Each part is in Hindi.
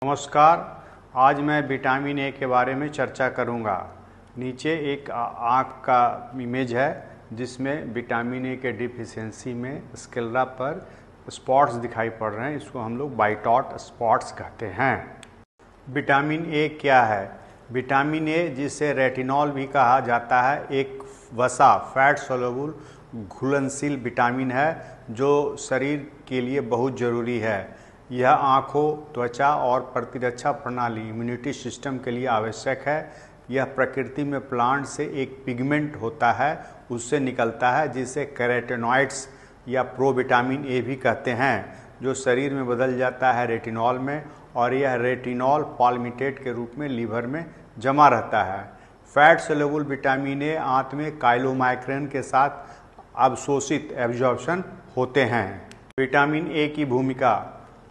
नमस्कार। आज मैं विटामिन ए के बारे में चर्चा करूंगा। नीचे एक आँख का इमेज है जिसमें विटामिन ए के डिफिशियंसी में स्क्लेरा पर स्पॉट्स दिखाई पड़ रहे हैं। इसको हम लोग बाइटॉट स्पॉट्स कहते हैं। विटामिन ए क्या है? विटामिन ए, जिसे रेटिनॉल भी कहा जाता है, एक वसा फैट सोल्यूबल घुलनशील विटामिन है जो शरीर के लिए बहुत ज़रूरी है। यह आँखों, त्वचा और प्रतिरक्षा प्रणाली इम्यूनिटी सिस्टम के लिए आवश्यक है। यह प्रकृति में प्लांट से एक पिगमेंट होता है, उससे निकलता है, जिसे कैरोटीनॉइड्स या प्रोविटामिन ए भी कहते हैं, जो शरीर में बदल जाता है रेटिनॉल में, और यह रेटिनॉल पाल्मिटेट के रूप में लीवर में जमा रहता है। फैट सोल्यूबल विटामिन ए आंत में काइलोमाइक्रेन के साथ अवशोषित एब्जॉर्प्शन होते हैं। विटामिन ए की भूमिका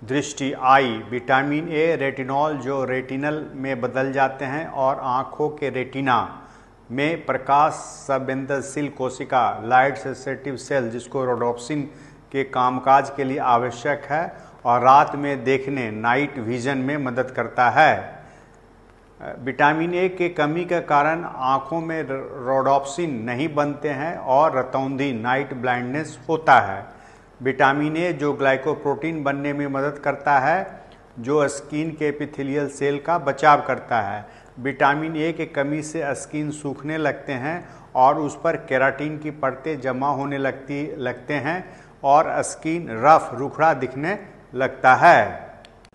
दृष्टि आई। विटामिन ए रेटिनॉल जो रेटिनल में बदल जाते हैं और आँखों के रेटिना में प्रकाश संवेदनशील कोशिका लाइट सेंसिटिव सेल, जिसको रोडोप्सिन के कामकाज के लिए आवश्यक है और रात में देखने नाइट विजन में मदद करता है। विटामिन ए के कमी के कारण आँखों में रोडोप्सिन नहीं बनते हैं और रतौंधी नाइट ब्लाइंडनेस होता है। विटामिन ए जो ग्लाइकोप्रोटीन बनने में मदद करता है, जो स्किन के एपिथेलियल सेल का बचाव करता है। विटामिन ए के कमी से स्किन सूखने लगते हैं और उस पर केराटिन की परतें जमा होने लगते हैं और स्किन रफ रुखड़ा दिखने लगता है।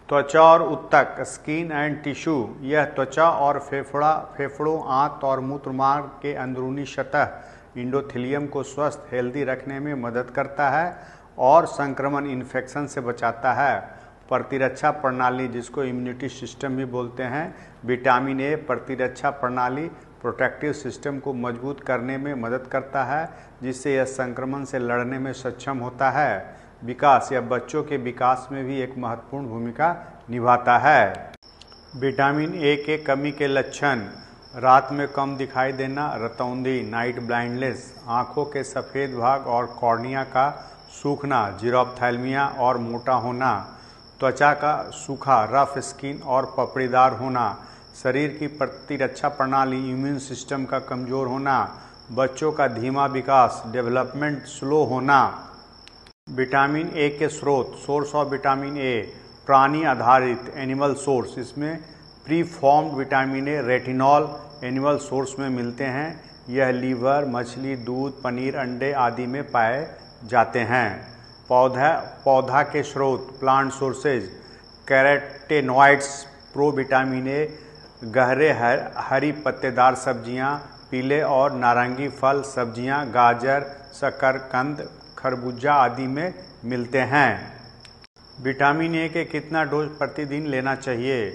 त्वचा और ऊतक स्किन एंड टिश्यू, यह त्वचा और फेफड़ों, आंत और मूत्रमार्ग के अंदरूनी सतह इंडोथेलियम को स्वस्थ हेल्दी रखने में मदद करता है और संक्रमण इन्फेक्शन से बचाता है। प्रतिरक्षा प्रणाली, जिसको इम्यूनिटी सिस्टम भी बोलते हैं, विटामिन ए प्रतिरक्षा प्रणाली प्रोटेक्टिव सिस्टम को मजबूत करने में मदद करता है, जिससे यह संक्रमण से लड़ने में सक्षम होता है। विकास या बच्चों के विकास में भी एक महत्वपूर्ण भूमिका निभाता है। विटामिन ए के कमी के लक्षण: रात में कम दिखाई देना, रतौंधी नाइट ब्लाइंडनेस, आँखों के सफ़ेद भाग और कॉर्निया का सूखना, जीरोप्थैल्मिया और मोटा होना, त्वचा का सूखा रफ स्किन और पपड़ीदार होना, शरीर की प्रतिरक्षा प्रणाली इम्यून सिस्टम का कमज़ोर होना, बच्चों का धीमा विकास डेवलपमेंट स्लो होना। विटामिन ए के स्रोत: सोर्स ऑफ विटामिन ए प्राणी आधारित एनिमल सोर्स, इसमें pre formed vitamin A retinol animal source में मिलते हैं। यह लीवर, मछली, दूध, पनीर, अंडे आदि में पाए जाते हैं। पौधा के स्रोत plant sources: carotenoids, provitamin A, गहरे हरी पत्तेदार सब्जियां, पीले और नारंगी फल सब्जियां, गाजर, शकरकंद, खरबूजा आदि में मिलते हैं। विटामिन ए के कितना डोज प्रतिदिन लेना चाहिए?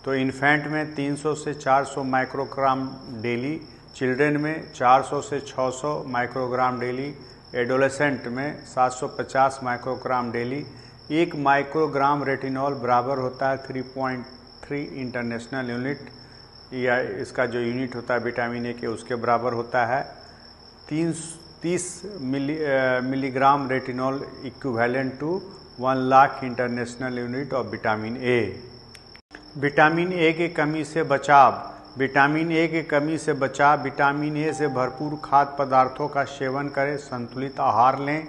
तो इन्फेंट में 300 से 400 माइक्रोग्राम डेली, चिल्ड्रेन में 400 से 600 माइक्रोग्राम डेली, एडोलेसेंट में 750 माइक्रोग्राम डेली। 1 माइक्रोग्राम रेटिनॉल बराबर होता है 3.3 इंटरनेशनल यूनिट, या इसका जो यूनिट होता है विटामिन ए के उसके बराबर होता है। 30 milligram retinol equivalent to 1 lakh international unit of vitamin A. Vitamin A की कमी से बचाव: विटामिन ए की कमी से बचाव, विटामिन ए से भरपूर खाद्य पदार्थों का सेवन करें, संतुलित आहार लें।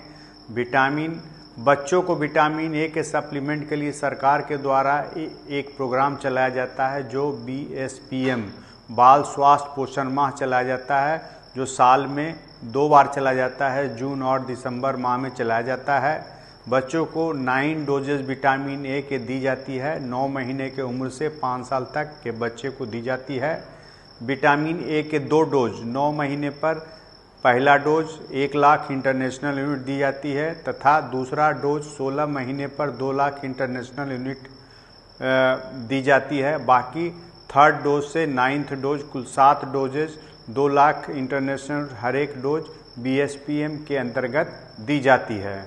बच्चों को विटामिन ए के सप्लीमेंट के लिए सरकार के द्वारा एक प्रोग्राम चलाया जाता है, जो BSPM बाल स्वास्थ्य पोषण माह चलाया जाता है, जो साल में 2 बार चला जाता है, जून और दिसंबर माह में चलाया जाता है। बच्चों को 9 डोजेज विटामिन ए के दी जाती है। 9 महीने के उम्र से 5 साल तक के बच्चे को दी जाती है। विटामिन ए के 2 डोज 9 महीने पर पहला डोज 1 लाख इंटरनेशनल यूनिट दी जाती है तथा दूसरा डोज 16 महीने पर 2 लाख इंटरनेशनल यूनिट दी जाती है। बाकी 3rd डोज से 9th डोज कुल 7 डोजेज 2 लाख इंटरनेशनल हर एक डोज BSPM के अंतर्गत दी जाती है।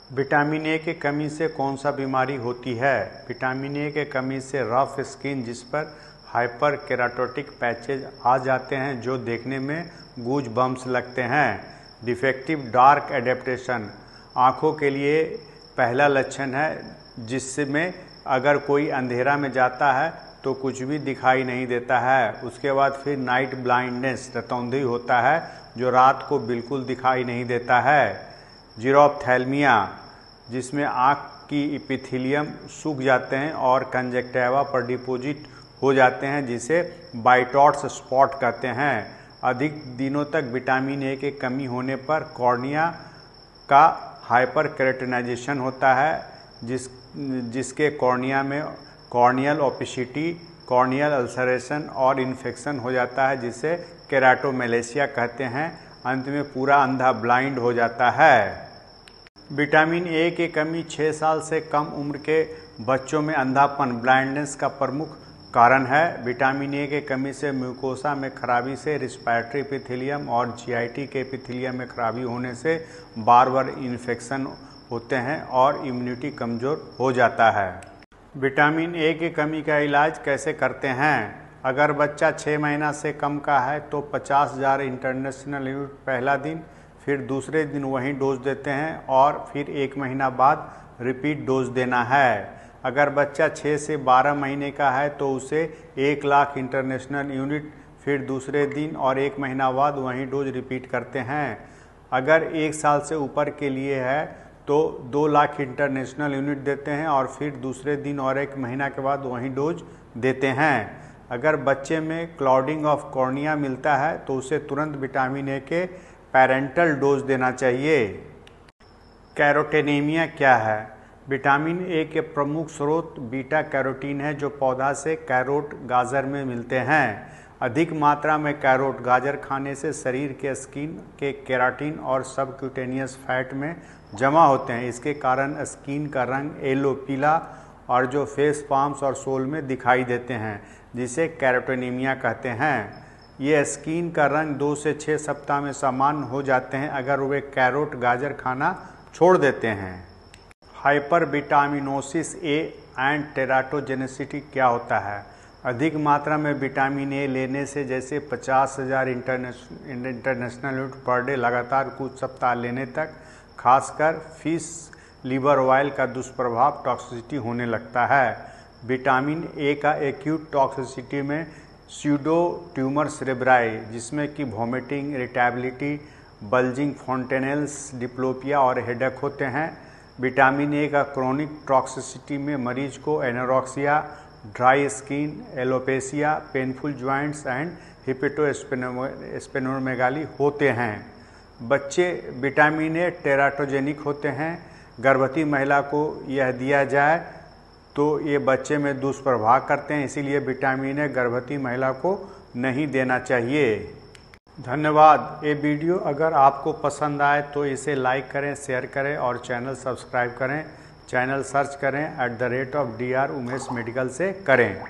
विटामिन ए की कमी से कौन सा बीमारी होती है? विटामिन ए के कमी से रफ स्किन, जिस पर हाइपर केराटोटिक पैचेज आ जाते हैं, जो देखने में गूज बम्स लगते हैं। डिफेक्टिव डार्क एडेप्टेशन आँखों के लिए पहला लक्षण है, जिसमें अगर कोई अंधेरा में जाता है तो कुछ भी दिखाई नहीं देता है। उसके बाद फिर नाइट ब्लाइंडनेस, रतौंधी होता है जो रात को बिल्कुल दिखाई नहीं देता है। जीरोप्थेल्मिया, जिसमें आँख की इपिथीलियम सूख जाते हैं और कंजक्टिवा पर डिपोजिट हो जाते हैं, जिसे बाइटॉट्स स्पॉट कहते हैं। अधिक दिनों तक विटामिन ए की कमी होने पर कॉर्निया का हाइपर केराटिनाइजेशन होता है, जिसके कॉर्निया में कॉर्नियल ओपेसिटी, कॉर्नियल अल्सरेशन और इन्फेक्शन हो जाता है, जिसे केराटोमेलेशिया कहते हैं। अंत में पूरा अंधा ब्लाइंड हो जाता है। विटामिन ए की कमी 6 साल से कम उम्र के बच्चों में अंधापन, ब्लाइंडनेस का प्रमुख कारण है। विटामिन ए की कमी से म्यूकोसा में खराबी से रिस्पायरेटरी एपिथेलियम और जीआईटी के एपिथेलियम में खराबी होने से बार बार इन्फेक्शन होते हैं और इम्यूनिटी कमज़ोर हो जाता है। विटामिन ए की कमी का इलाज कैसे करते हैं? अगर बच्चा 6 महीना से कम का है तो 50,000 इंटरनेशनल यूनिट पहला दिन, फिर दूसरे दिन वही डोज देते हैं और फिर 1 महीना बाद रिपीट डोज देना है। अगर बच्चा 6 से 12 महीने का है तो उसे 1 लाख इंटरनेशनल यूनिट, फिर दूसरे दिन और 1 महीना बाद वही डोज रिपीट करते हैं। अगर 1 साल से ऊपर के लिए है तो 2 लाख इंटरनेशनल यूनिट देते हैं और फिर दूसरे दिन और 1 महीना के बाद वही डोज देते हैं। अगर बच्चे में क्लाउडिंग ऑफ कॉर्निया मिलता है तो उसे तुरंत विटामिन ए के पेरेंटल डोज देना चाहिए। कैरोटेनेमिया क्या है? विटामिन ए के प्रमुख स्रोत बीटा कैरोटीन है, जो पौधा से कैरोट गाजर में मिलते हैं। अधिक मात्रा में कैरोट गाजर खाने से शरीर के स्किन के केराटिन और सबक्यूटेनियस फैट में जमा होते हैं। इसके कारण स्किन का रंग येलो, पीला और जो फेस, पाम्स और सोल में दिखाई देते हैं, जिसे कैरोटेनेमिया कहते हैं। ये स्किन का रंग 2 से 6 सप्ताह में सामान्य हो जाते हैं अगर वे कैरोट गाजर खाना छोड़ देते हैं। हाइपर विटामिनोसिस ए एंड टेराटोजेनेसिटी क्या होता है? अधिक मात्रा में विटामिन ए लेने से, जैसे 50,000 इंटरनेशनल यूनिट पर डे लगातार कुछ सप्ताह लेने तक, खासकर फिश लिवर ऑयल का दुष्प्रभाव टॉक्सिसिटी होने लगता है। विटामिन ए का एक्यूट टॉक्सिसिटी में स्यूडो ट्यूमर सेरेब्राई, जिसमें कि वॉमिटिंग, इरिटेबिलिटी, बल्जिंग फोंटेनेल्स, डिप्लोपिया और हेडेक होते हैं। विटामिन ए का क्रोनिक टॉक्सिसिटी में मरीज को anorexia, dry skin, alopecia, painful joints and hepatosplenomegaly होते हैं। बच्चे विटामिन ए टेराटोजेनिक होते हैं। गर्भवती महिला को यह दिया जाए तो ये बच्चे में दुष्प्रभाव करते हैं, इसीलिए विटामिन ए गर्भवती महिला को नहीं देना चाहिए। धन्यवाद। ये वीडियो अगर आपको पसंद आए तो इसे लाइक करें, शेयर करें और चैनल सब्सक्राइब करें। चैनल सर्च करें @DR उमेश मेडिकल से करें।